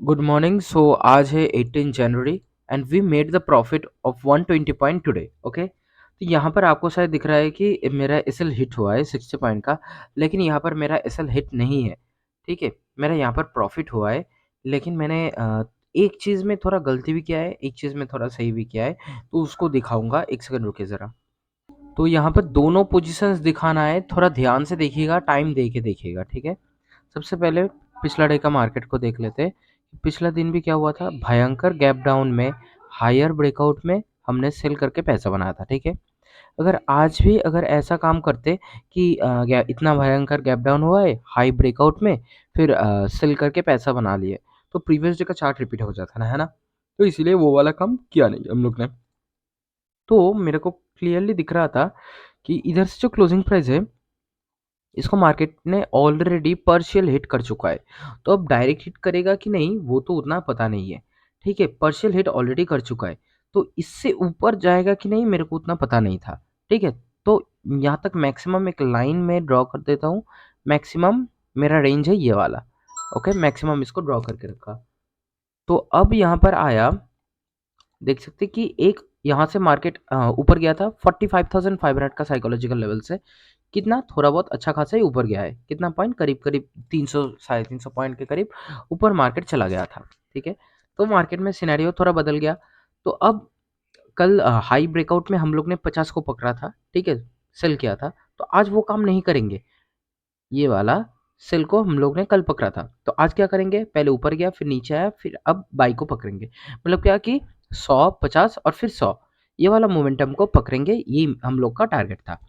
Good morning. सो आज है 18 January and we made the profit of 120 point today. Okay, तो यहाँ पर आपको शायद दिख रहा है कि मेरा एसएल हिट हुआ है 60 पॉइंट का, लेकिन यहाँ पर मेरा एसएल हिट नहीं है। ठीक है, मेरा यहाँ पर प्रॉफिट हुआ है, लेकिन मैंने एक चीज़ में थोड़ा गलती भी किया है, एक चीज़ में थोड़ा सही भी किया है, तो उसको दिखाऊंगा। एक सेकंड रुकिए ज़रा। तो यहाँ पर दोनों पोजीशंस दिखाना है, थोड़ा ध्यान से देखिएगा, टाइम दे के देखिएगा। ठीक है, सबसे पहले पिछला डे का मार्केट को देख लेते हैं। पिछला दिन भी क्या हुआ था, भयंकर गैप डाउन में, हायर ब्रेकआउट में हमने सेल करके पैसा बनाया था। ठीक है, अगर आज भी अगर ऐसा काम करते कि इतना भयंकर गैप डाउन हुआ है हाई ब्रेकआउट में, फिर सेल करके पैसा बना लिए, तो प्रीवियस डे का चार्ट रिपीट हो जाता ना, है ना। तो इसीलिए वो वाला काम किया नहीं हम लोग ने। तो मेरे को क्लियरली दिख रहा था कि इधर से जो क्लोजिंग प्राइस है, इसको मार्केट ने ऑलरेडी पार्शियल हिट कर चुका है। तो अब डायरेक्ट हिट करेगा कि नहीं वो तो उतना पता नहीं है। ठीक है, पार्शियल हिट ऑलरेडी कर चुका है, तो इससे ऊपर जाएगा कि नहीं मेरे को उतना पता नहीं था। ठीक है, तो यहाँ तक मैक्सिमम एक लाइन में ड्रॉ कर देता हूँ। मैक्सिमम मेरा रेंज है ये वाला। ओके, मैक्सिमम इसको ड्रॉ करके रखा। तो अब यहाँ पर आया, देख सकते हैं कि एक यहाँ से मार्केट ऊपर गया था 45,500 का साइकोलॉजिकल लेवल से। कितना थोड़ा बहुत अच्छा खासा ही ऊपर गया है, कितना पॉइंट, करीब करीब 300 350 पॉइंट के करीब ऊपर मार्केट चला गया था। ठीक है, तो मार्केट में सिनेरियो थोड़ा बदल गया। तो अब कल हाई ब्रेकआउट में हम लोग ने 50 को पकड़ा था। ठीक है, सेल किया था, तो आज वो काम नहीं करेंगे। ये वाला सेल को हम लोग ने कल पकड़ा था, तो आज क्या करेंगे, पहले ऊपर गया फिर नीचे आया, फिर अब बाई को पकड़ेंगे। मतलब क्या कि 100 50 और फिर 100, ये वाला मोमेंटम को पकड़ेंगे, ये हम लोग का टारगेट था।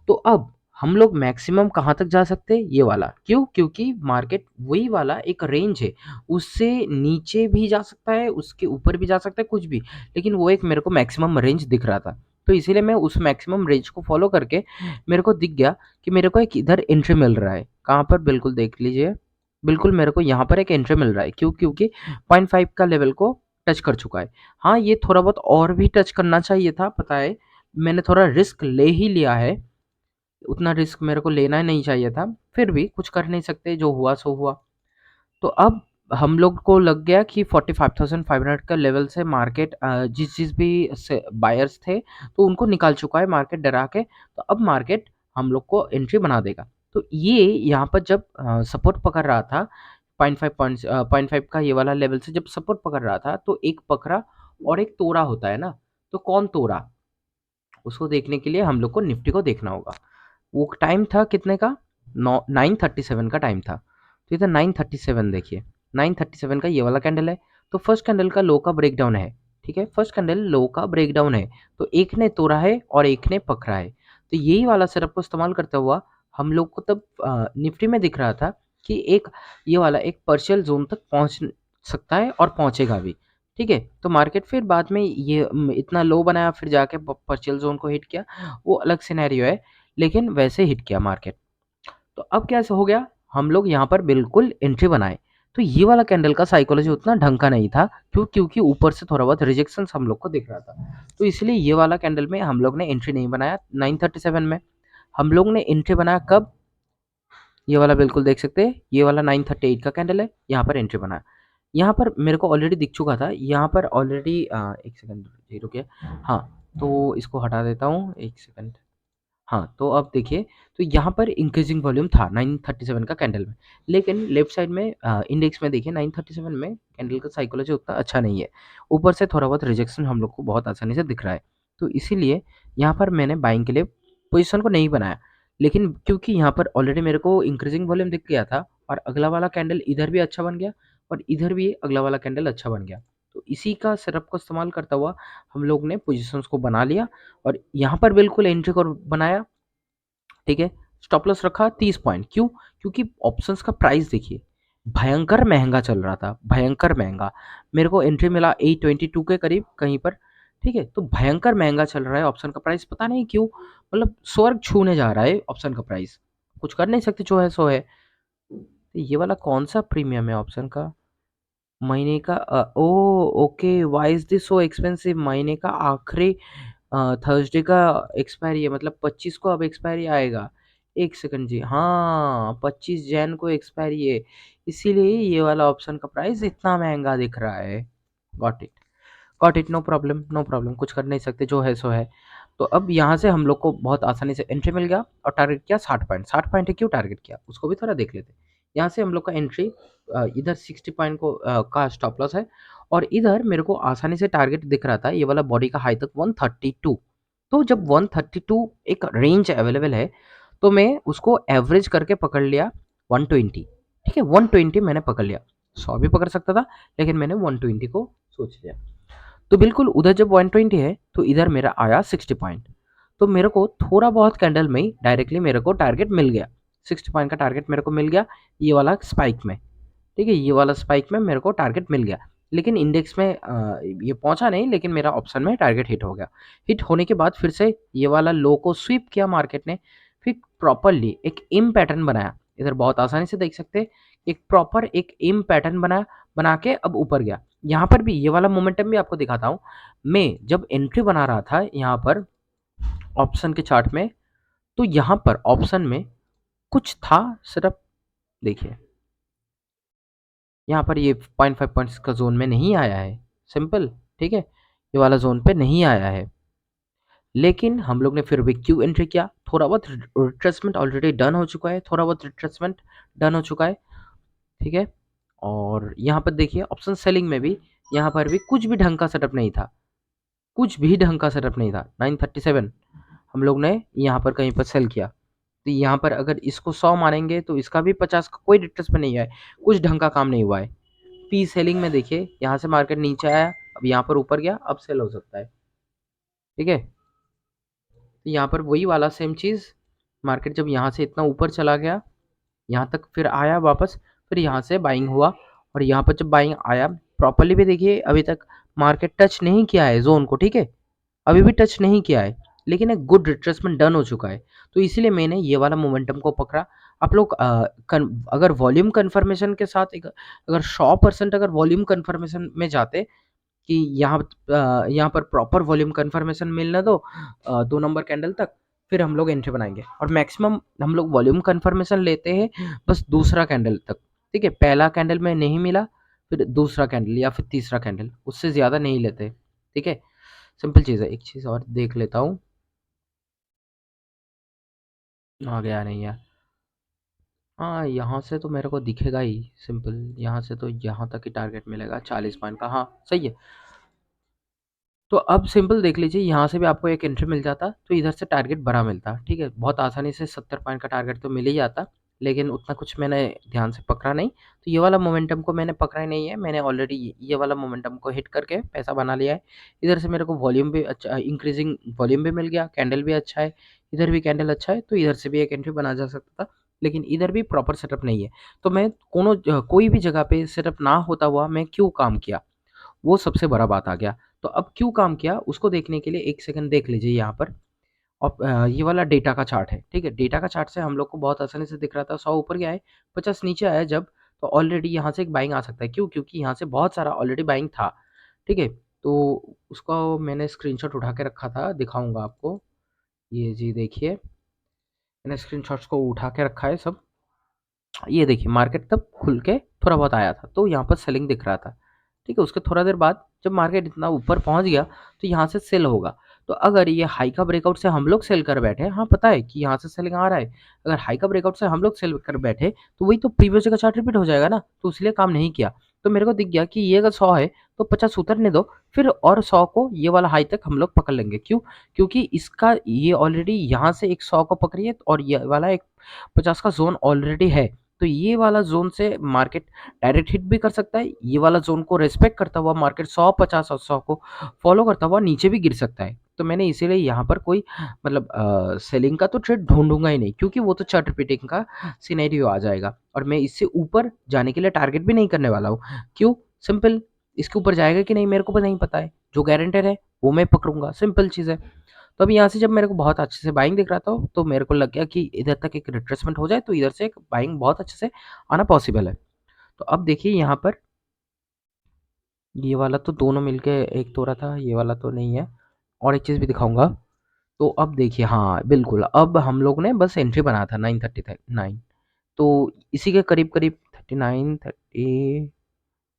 तो अब हम लोग मैक्सिमम कहाँ तक जा सकते हैं, ये वाला। क्यों, क्योंकि मार्केट वही वाला एक रेंज है, उससे नीचे भी जा सकता है, उसके ऊपर भी जा सकता है, कुछ भी, लेकिन वो एक मेरे को मैक्सिमम रेंज दिख रहा था। तो इसीलिए मैं उस मैक्सिमम रेंज को फॉलो करके मेरे को दिख गया कि मेरे को एक इधर एंट्री मिल रहा है। कहाँ पर, बिल्कुल देख लीजिए, बिल्कुल मेरे को यहाँ पर एक एंट्री मिल रहा है। क्यों, क्योंकि 0.5 का लेवल को टच कर चुका है। हाँ, ये थोड़ा बहुत और भी टच करना चाहिए था, पता है, मैंने थोड़ा रिस्क ले ही लिया है। उतना रिस्क मेरे को लेना ही नहीं चाहिए था, फिर भी कुछ कर नहीं सकते, जो हुआ सो हुआ। तो अब हम लोग को लग गया कि 45,500 का लेवल से मार्केट जिस जिस भी बायर्स थे, तो उनको निकाल चुका है मार्केट डरा के। तो अब मार्केट हम लोग को एंट्री बना देगा। तो ये यहाँ पर जब सपोर्ट पकड़ रहा था, 0.5 का ये वाला लेवल से जब सपोर्ट पकड़ रहा था, तो एक पकड़ा और एक तोड़ा होता है ना। तो कौन तोड़ा, उसको देखने के लिए हम लोग को निफ्टी को देखना होगा। वो टाइम था कितने का, 9:37 का टाइम था। तो इधर 9:37 देखिए, 9:37 का ये वाला कैंडल है। तो फर्स्ट कैंडल का लो का ब्रेकडाउन है। ठीक है, फर्स्ट कैंडल लो का ब्रेकडाउन है, तो एक ने तोड़ा है और एक ने पकड़ा है। तो यही वाला सेटअप को इस्तेमाल करते हुआ हम लोग को तब निफ्टी में दिख रहा था कि एक ये वाला एक पर्शियल जोन तक पहुंच सकता है और पहुंचेगा भी। ठीक है, तो मार्केट फिर बाद में ये इतना लो बनाया, फिर जाके पर्शियल जोन को हिट किया, वो अलग सिनेरियो है, लेकिन वैसे हिट किया मार्केट। तो अब क्या हो गया, हम लोग यहाँ पर बिल्कुल एंट्री बनाए। तो ये वाला कैंडल का साइकोलॉजी उतना ढंग का नहीं था, क्योंकि ऊपर से थोड़ा बहुत रिजेक्शन हम लोग को दिख रहा था। तो इसलिए ये वाला कैंडल में हम लोग ने एंट्री नहीं बनाया। 9:37 में हम लोग ने एंट्री बनाया कब, ये वाला बिल्कुल देख सकते हैं, ये वाला 9:38 का कैंडल है, यहाँ पर एंट्री बनाया। यहाँ पर मेरे को ऑलरेडी दिख चुका था, यहाँ पर ऑलरेडी एक सेकंड रुकिए। हाँ, तो इसको हटा देता हूँ, एक सेकंड। हाँ, तो अब देखिए, तो यहाँ पर इंक्रीजिंग वॉल्यूम था 9:37 का कैंडल में, लेकिन लेफ्ट साइड में इंडेक्स में देखिए 9:37 में कैंडल का साइकोलॉजी उतना अच्छा नहीं है। ऊपर से थोड़ा बहुत रिजेक्शन हम लोग को बहुत आसानी से दिख रहा है। तो इसीलिए यहाँ पर मैंने बाइंग के लिए पोजीशन को नहीं बनाया। लेकिन क्योंकि यहाँ पर ऑलरेडी मेरे को इंक्रीजिंग वॉल्यूम दिख गया था, और अगला वाला कैंडल इधर भी अच्छा बन गया, और इधर भी अगला वाला कैंडल अच्छा बन गया, तो इसी का सेटअप को इस्तेमाल करता हुआ हम लोग ने पोजीशंस को बना लिया, और यहाँ पर बिल्कुल एंट्री को बनाया। ठीक है, स्टॉप लॉस रखा 30 पॉइंट। क्यों, क्योंकि ऑप्शंस का प्राइस देखिए, भयंकर महंगा चल रहा था, भयंकर महंगा। मेरे को एंट्री मिला 822 के करीब कहीं पर। ठीक है, तो भयंकर महंगा चल रहा है ऑप्शन का प्राइस, पता नहीं क्यों, मतलब स्वर्ग छूने जा रहा है ऑप्शन का प्राइस। कुछ कर नहीं सकते, जो है सो है। तो ये वाला कौन सा प्रीमियम है ऑप्शन का, महीने का, oh okay, why is this so expensive. महीने का आखिरी थर्सडे का एक्सपायरी है, मतलब 25 को अब एक्सपायरी आएगा। एक सेकंड जी, हाँ, 25 जैन को एक्सपायरी है। इसीलिए ये वाला ऑप्शन का प्राइस इतना महंगा दिख रहा है। Got it, got it, no problem, no problem, कुछ कर नहीं सकते, जो है सो है। तो अब यहाँ से हम लोग को बहुत आसानी से एंट्री मिल गया और टारगेट किया 60 पॉइंट। 60 पॉइंट है, क्यों टारगेट किया उसको भी थोड़ा देख लेते हैं। यहाँ से हम लोग का एंट्री इधर 60 पॉइंट को का स्टॉप लॉस है, और इधर मेरे को आसानी से टारगेट दिख रहा था ये वाला बॉडी का हाई तक 132। तो जब 132 एक रेंज अवेलेबल है, तो मैं उसको एवरेज करके पकड़ लिया 120। ठीक है, 120 मैंने पकड़ लिया। 100 भी पकड़ सकता था, लेकिन मैंने 120 को सोच लिया। तो बिल्कुल उधर जब 120 है तो इधर मेरा आया 60 पॉइंट। तो मेरे को थोड़ा बहुत कैंडल में ही डायरेक्टली मेरे को टारगेट मिल गया। 60 पॉइंट का टारगेट मेरे को मिल गया ये वाला स्पाइक में। ठीक है, ये वाला स्पाइक में मेरे को टारगेट मिल गया, लेकिन इंडेक्स में ये पहुंचा नहीं, लेकिन मेरा ऑप्शन में टारगेट हिट हो गया। हिट होने के बाद फिर से ये वाला लो को स्वीप किया मार्केट ने, फिर प्रॉपरली एक इम पैटर्न बनाया। इधर बहुत आसानी से देख सकते हैं, एक प्रॉपर एक इम पैटर्न बनाया, बना के अब ऊपर गया। यहाँ पर भी ये वाला मोमेंटम भी आपको दिखाता हूँ। मैं जब एंट्री बना रहा था यहाँ पर ऑप्शन के चार्ट में, तो यहाँ पर ऑप्शन में कुछ था सिर्फ, देखिए यहाँ पर ये 0.5 पॉइंट्स का जोन में नहीं आया है, सिंपल। ठीक है, ये वाला जोन पे नहीं आया है, लेकिन हम लोग ने फिर भी क्यों एंट्री किया। थोड़ा बहुत रिट्रेसमेंट ऑलरेडी डन हो चुका है, थोड़ा बहुत रिट्रेसमेंट डन हो चुका है। ठीक है, और यहाँ पर देखिए ऑप्शन सेलिंग में भी यहाँ पर भी कुछ भी ढंग का सेटअप नहीं था, कुछ भी ढंग का सेटअप नहीं था। 937 हम लोग ने यहाँ पर कहीं पर सेल किया, तो यहाँ पर अगर इसको 100 मानेंगे तो इसका भी 50 का कोई रिट्रेसमेंट नहीं है, कुछ ढंग का काम नहीं हुआ है। पी सेलिंग में देखिए यहाँ से मार्केट नीचे आया, अब यहाँ पर ऊपर गया, अब सेल हो सकता है। ठीक है, तो यहाँ पर वही वाला सेम चीज़, मार्केट जब यहाँ से इतना ऊपर चला गया, यहाँ तक फिर आया वापस, फिर यहाँ से बाइंग हुआ, और यहाँ पर जब बाइंग आया प्रॉपरली भी देखिए अभी तक मार्केट टच नहीं किया है जोन को। ठीक है, अभी भी टच नहीं किया है, लेकिन एक गुड रिट्रेसमेंट डन हो चुका है। तो इसीलिए मैंने ये वाला मोमेंटम को पकड़ा। आप लोग अगर वॉल्यूम कन्फर्मेशन के साथ एक अगर 100% अगर वॉल्यूम कन्फर्मेशन में जाते कि यहाँ पर प्रॉपर वॉल्यूम कन्फर्मेशन मिलने दो 2 नंबर कैंडल तक, फिर हम लोग एंट्री बनाएंगे, और मैक्सिमम हम लोग वॉल्यूम कन्फर्मेशन लेते हैं बस दूसरा कैंडल तक। ठीक है, पहला कैंडल में नहीं मिला, फिर दूसरा कैंडल या फिर तीसरा कैंडल, उससे ज़्यादा नहीं लेते। ठीक है, सिंपल चीज़ है। एक चीज़ और देख लेता हूँ, आ गया नहीं है। हाँ, यहाँ से तो मेरे को दिखेगा ही सिंपल, यहाँ से तो यहाँ तक ही टारगेट मिलेगा 40 पॉइंट का। हाँ सही है। तो अब सिंपल देख लीजिए, यहाँ से भी आपको एक एंट्री मिल जाता तो इधर से टारगेट बड़ा मिलता। ठीक है, बहुत आसानी से 70 पॉइंट का टारगेट तो मिल ही जाता, लेकिन उतना कुछ मैंने ध्यान से पकड़ा नहीं। तो ये वाला मोमेंटम को मैंने पकड़ा ही नहीं है, मैंने ऑलरेडी ये वाला मोमेंटम को हिट करके पैसा बना लिया है। इधर से मेरे को वॉल्यूम भी अच्छा, इंक्रीजिंग वॉल्यूम भी मिल गया, कैंडल भी अच्छा है, इधर भी कैंडल अच्छा है, तो इधर से भी एक एंट्री बना जा सकता था, लेकिन इधर भी प्रॉपर सेटअप नहीं है। तो मैं कोई भी जगह पे सेटअप ना होता हुआ मैं क्यों काम किया, वो सबसे बड़ा बात आ गया। तो अब क्यों काम किया उसको देखने के लिए 1 सेकंड देख लीजिए यहाँ पर। ये वाला डेटा का चार्ट है। ठीक है, डेटा का चार्ट से हम लोग को बहुत आसानी से दिख रहा था 100 ऊपर गया है, 50 नीचे आया जब, तो ऑलरेडी यहाँ से एक बाइंग आ सकता है। क्यों? क्योंकि यहाँ से बहुत सारा ऑलरेडी बाइंग था। ठीक है, तो उसका मैंने स्क्रीनशॉट उठा के रखा था, दिखाऊँगा आपको। ये जी देखिए, मैंने स्क्रीनशॉट्स को उठा के रखा है सब। ये देखिए मार्केट तब खुल के थोड़ा बहुत आया था, तो यहाँ पर सेलिंग दिख रहा था। ठीक है, उसके थोड़ा देर बाद जब मार्केट इतना ऊपर पहुँच गया, तो यहाँ से सेल होगा। तो अगर ये हाई का ब्रेकआउट से हम लोग सेल कर बैठे, हाँ पता है कि यहाँ से सेलिंग आ रहा है, अगर हाई का ब्रेकआउट से हम लोग सेल कर बैठे, तो वही तो प्रीवियस का चार्ट रिपीट हो जाएगा ना, तो इसलिए काम नहीं किया। तो मेरे को दिख गया कि ये अगर 100 है तो 50 उतरने दो, फिर और 100 को ये वाला हाई तक हम लोग पकड़ लेंगे। क्यों? क्योंकि इसका ये ऑलरेडी यहाँ से एक 100 को पकड़ी है, और ये वाला एक 50 का जोन ऑलरेडी है। तो ये वाला ज़ोन से मार्केट डायरेक्ट हिट भी कर सकता है, ये वाला ज़ोन को रिस्पेक्ट करता हुआ मार्केट 100, 50 और 100 को फॉलो करता हुआ नीचे भी गिर सकता है। तो मैंने इसीलिए यहाँ पर कोई मतलब सेलिंग का तो ट्रेड ढूँढूँगा ही नहीं, क्योंकि वो तो चार्ट रिपीटिंग का सिनेरियो आ जाएगा, और मैं इससे ऊपर जाने के लिए टारगेट भी नहीं करने वाला हूँ। क्यों? सिंपल, इसके ऊपर जाएगा कि नहीं मेरे को भी नहीं पता है, जो गारंटर है वो मैं पकड़ूँगा, सिंपल चीज़ है। तो अब यहाँ से जब मेरे को बहुत अच्छे से बाइंग दिख रहा था, तो मेरे को लग गया कि इधर तक एक रिट्रेसमेंट हो जाए तो इधर से एक बाइंग बहुत अच्छे से आना पॉसिबल है। तो अब देखिए यहाँ पर ये वाला तो दोनों मिलके एक तोड़ा था, ये वाला तो नहीं है। और एक चीज़ भी दिखाऊंगा। तो अब देखिए, हाँ बिल्कुल, अब हम लोग ने बस एंट्री बनाया था 9:39, तो इसी के करीब करीब 39, 30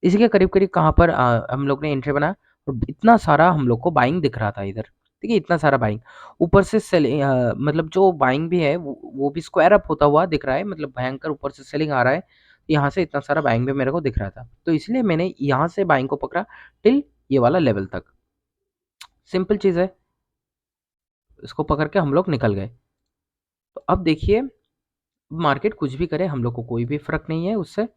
इसी के करीब-करीब कहाँ पर हम लोग ने एंट्री बनाया और इतना सारा हम लोग को बाइंग दिख रहा था इधर, ठीक है? इतना सारा बाइंग। ऊपर से मतलब जो बाइंग भी है वो भी स्क्वायर अप होता हुआ दिख रहा है, मतलब भयंकर ऊपर से सेलिंग आ रहा है। यहाँ से इतना सारा बाइंग भी मेरे को दिख रहा था। तो इसलिए मैंने यहाँ से बाइंग को पकड़ा टिल ये वाला लेवल तक। सिंपल चीज़ है, इसको पकड़ के हम लोग निकल गए। तो अब देखिए मार्केट कुछ भी करे हम लोग को कोई भी फ़र्क नहीं है उससे,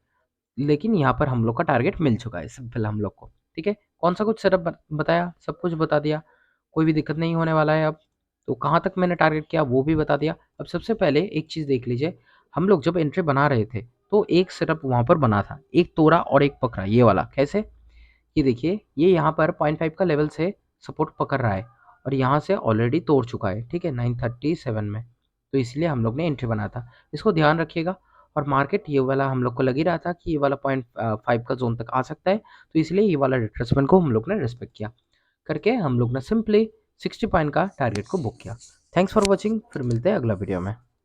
लेकिन यहाँ पर हम लोग का टारगेट मिल चुका है सिंपल हम लोग को, ठीक है? कौन-सा कुछ सेटअप बताया, सब कुछ बता दिया, कोई भी दिक्कत नहीं होने वाला है अब। तो कहाँ तक मैंने टारगेट किया वो भी बता दिया। अब सबसे पहले एक चीज़ देख लीजिए, हम लोग जब एंट्री बना रहे थे, तो एक सेटअप वहाँ पर बना था, एक तोड़ा और एक पकड़ा ये वाला, कैसे? ये देखिए, ये यहाँ पर 0.5 का लेवल से सपोर्ट पकड़ रहा है और यहाँ से ऑलरेडी तोड़ चुका है, ठीक है? 937 में, तो इसलिए हम लोग ने एंट्री बनाया था। इसको ध्यान रखिएगा और मार्केट ये वाला हम लोग को लग ही रहा था कि ये वाला 0.5 का ज़ोन तक आ सकता है, तो इसलिए ये वाला रिट्रेसमेंट को हम लोग ने रिस्पेक्ट किया। करके हम लोग ने सिंपली 60 पॉइंट का टारगेट को बुक किया। थैंक्स फॉर वॉचिंग, फिर मिलते हैं अगला वीडियो में।